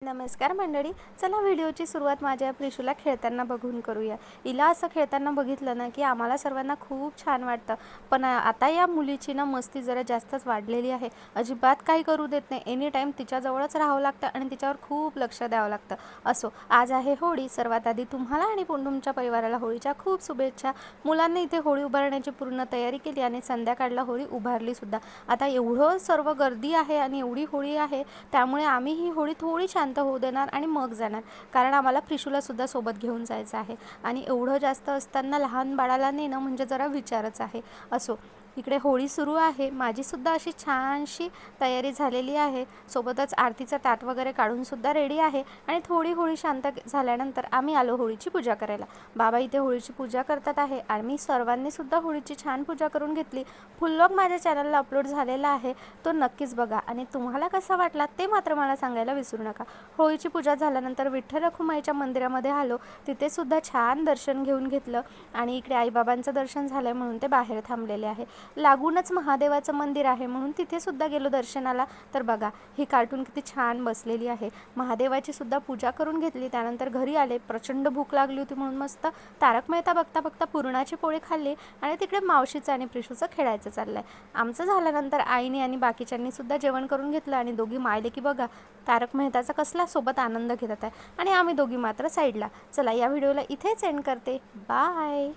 नमस्कार मंडळी, चला व्हिडिओची सुरुवात माझ्या प्रिशूला खेळताना बघून करूया। हिला असं खेळताना बघितलं ना की आम्हाला सर्वांना खूप छान वाटतं। पण आता या मुलीची ना मस्ती जरा जास्तच वाढलेली आहे। अजिबात काही करू देत नाही, एनी टाइम तिच्याजवळच राहावं लागतं आणि तिच्यावर खूप लक्ष द्यावं लागतं। असो, आज आहे होळी। सर्वात आधी तुम्हाला आणि तुमच्या परिवाराला होळीच्या खूप शुभेच्छा। मुलांनी इथे होळी उभारण्याची पूर्ण तयारी केली आणि संध्याकाळला होळी उभारली सुद्धा। आता एवढं सर्व गर्दी आहे आणि एवढी होळी आहे, त्यामुळे आम्ही ही होळी थोडी शांत होऊ देणार आणि मग जाणार, कारण आम्हाला प्रिशूला सुद्धा सोबत घेऊन जायचं आहे आणि एवढं जास्त असताना लहान बाळाला नेणं म्हणजे जरा विचारच आहे। असो, इकडे होळी सुरू आहे। माझी सुद्धा अशी छानशी तयारी झालेली आहे। सोबतच आरतीचं ताट वगैरे काढून सुद्धा रेडी आहे आणि थोडी होळी शांत झाल्यानंतर आम्ही आलो होळीची पूजा करायला। बाबा इथे होळीची पूजा करतात आहे आणि मी सर्वांनी सुद्धा होळीची छान पूजा करून घेतली। फुल व्लॉग माझ्या चॅनलला अपलोड झालेला आहे, तो नक्कीच बघा आणि तुम्हाला कसा वाटला ते मात्र मला सांगायला विसरू नका। होळीची पूजा झाल्यानंतर विठ्ठल रखुमाईच्या मंदिरामध्ये आलो, तिथे सुद्धा छान दर्शन घेऊन घेतलं आणि इकडे आईबाबांचं दर्शन झालं म्हणून ते बाहेर थांबलेले आहे। लागूनच महादेवाचं मंदिर आहे म्हणून तिथे सुद्धा गेलो दर्शनाला। तर बघा, ही कार्टून किती छान बसलेली आहे। महादेवाची सुद्धा पूजा करून घेतली, त्यानंतर घरी आले। प्रचंड भूक लागली होती म्हणून मस्त तारक मेहता बघता बघता पुरणाची पोळी खाल्ली आणि तिकडे मावशीचं आणि प्रिशूचं खेळायचं चाललंय। आमचं झाल्यानंतर आईने आणि बाकीच्यांनी सुद्धा जेवण करून घेतलं आणि दोघी मायले की बघा तारक मेहताचा कसला सोबत आनंद घेत आहे आणि आम्ही दोघी मात्र साईडला। चला, या व्हिडिओला इथेच एंड करते। बाय।